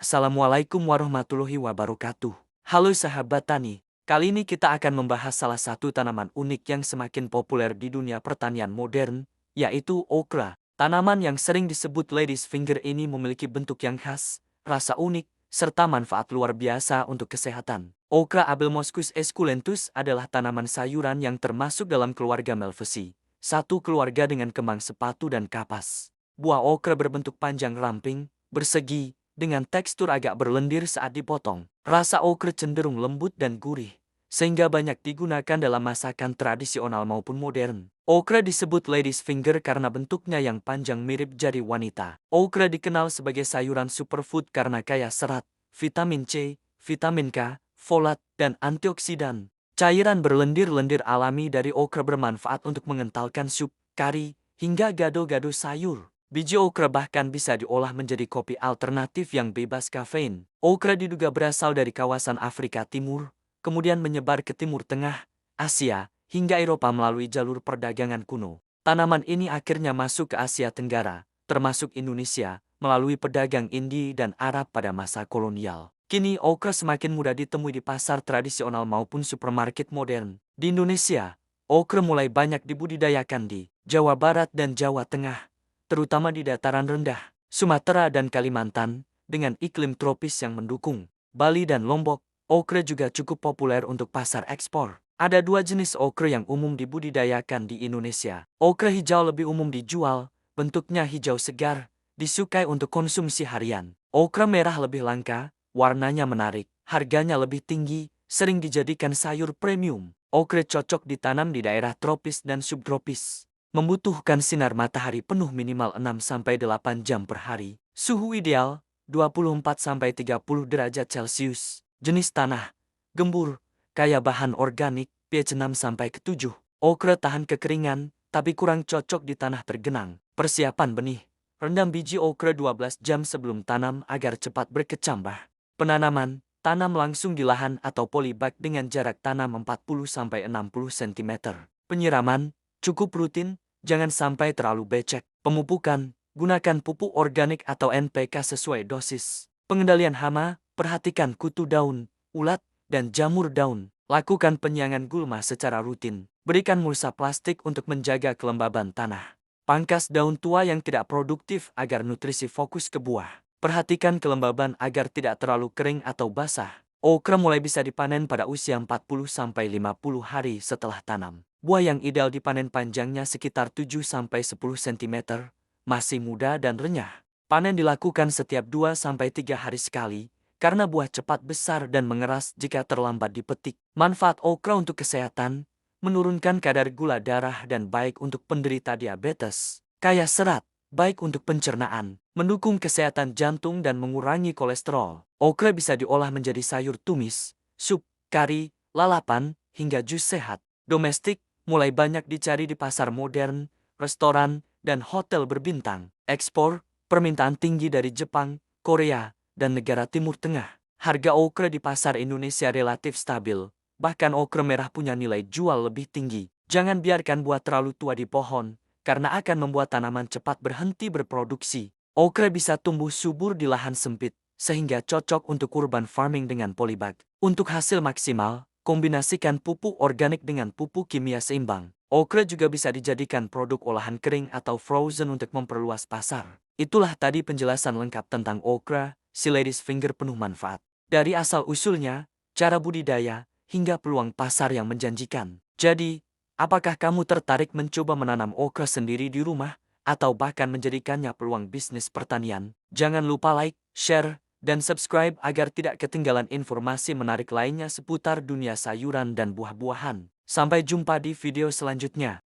Assalamualaikum warahmatullahi wabarakatuh. Halo sahabat tani, kali ini kita akan membahas salah satu tanaman unik yang semakin populer di dunia pertanian modern, yaitu okra. Tanaman yang sering disebut lady's finger ini memiliki bentuk yang khas, rasa unik, serta manfaat luar biasa untuk kesehatan. Okra Abelmoschus esculentus adalah tanaman sayuran yang termasuk dalam keluarga Malvaceae, satu keluarga dengan kembang sepatu dan kapas. Buah okra berbentuk panjang ramping, bersegi, dengan tekstur agak berlendir saat dipotong. Rasa okra cenderung lembut dan gurih, sehingga banyak digunakan dalam masakan tradisional maupun modern. Okra disebut lady's finger karena bentuknya yang panjang mirip jari wanita. Okra dikenal sebagai sayuran superfood karena kaya serat, vitamin C, vitamin K, folat, dan antioksidan. Cairan berlendir-lendir alami dari okra bermanfaat untuk mengentalkan sup, kari, hingga gado-gado sayur. Biji okra bahkan bisa diolah menjadi kopi alternatif yang bebas kafein. Okra diduga berasal dari kawasan Afrika Timur, kemudian menyebar ke Timur Tengah, Asia, hingga Eropa melalui jalur perdagangan kuno. Tanaman ini akhirnya masuk ke Asia Tenggara, termasuk Indonesia, melalui pedagang Indi dan Arab pada masa kolonial. Kini okra semakin mudah ditemui di pasar tradisional maupun supermarket modern. Di Indonesia, okra mulai banyak dibudidayakan di Jawa Barat dan Jawa Tengah, terutama di dataran rendah, Sumatera dan Kalimantan, dengan iklim tropis yang mendukung. Bali dan Lombok, okra juga cukup populer untuk pasar ekspor. Ada dua jenis okra yang umum dibudidayakan di Indonesia. Okra hijau lebih umum dijual, bentuknya hijau segar, disukai untuk konsumsi harian. Okra merah lebih langka, warnanya menarik, harganya lebih tinggi, sering dijadikan sayur premium. Okra cocok ditanam di daerah tropis dan subtropis, membutuhkan sinar matahari penuh minimal 6-8 jam per hari. Suhu ideal, 24-30 derajat Celcius. Jenis tanah, gembur, kaya bahan organik, pH 6-7. Okra tahan kekeringan, tapi kurang cocok di tanah tergenang. Persiapan benih, rendam biji okra 12 jam sebelum tanam agar cepat berkecambah. Penanaman, tanam langsung di lahan atau polybag dengan jarak tanam 40-60 cm. Penyiraman, cukup rutin, jangan sampai terlalu becek. Pemupukan, gunakan pupuk organik atau NPK sesuai dosis. Pengendalian hama, perhatikan kutu daun, ulat, dan jamur daun. Lakukan penyiangan gulma secara rutin. Berikan mulsa plastik untuk menjaga kelembaban tanah. Pangkas daun tua yang tidak produktif agar nutrisi fokus ke buah. Perhatikan kelembaban agar tidak terlalu kering atau basah. Okra mulai bisa dipanen pada usia 40-50 hari setelah tanam. Buah yang ideal dipanen panjangnya sekitar 7-10 cm, masih muda dan renyah. Panen dilakukan setiap 2-3 hari sekali, karena buah cepat besar dan mengeras jika terlambat dipetik. Manfaat okra untuk kesehatan, menurunkan kadar gula darah dan baik untuk penderita diabetes. Kaya serat, baik untuk pencernaan, mendukung kesehatan jantung dan mengurangi kolesterol. Okra bisa diolah menjadi sayur tumis, sup, kari, lalapan, hingga jus sehat. Domestik, mulai banyak dicari di pasar modern, restoran, dan hotel berbintang. Ekspor, permintaan tinggi dari Jepang, Korea, dan negara Timur Tengah. Harga okra di pasar Indonesia relatif stabil, bahkan okra merah punya nilai jual lebih tinggi. Jangan biarkan buah terlalu tua di pohon, karena akan membuat tanaman cepat berhenti berproduksi. Okra bisa tumbuh subur di lahan sempit, sehingga cocok untuk urban farming dengan polybag. Untuk hasil maksimal, kombinasikan pupuk organik dengan pupuk kimia seimbang. Okra juga bisa dijadikan produk olahan kering atau frozen untuk memperluas pasar. Itulah tadi penjelasan lengkap tentang okra, si lady's finger penuh manfaat. Dari asal-usulnya, cara budidaya, hingga peluang pasar yang menjanjikan. Jadi, apakah kamu tertarik mencoba menanam okra sendiri di rumah, atau bahkan menjadikannya peluang bisnis pertanian? Jangan lupa like, share, dan subscribe agar tidak ketinggalan informasi menarik lainnya seputar dunia sayuran dan buah-buahan. Sampai jumpa di video selanjutnya.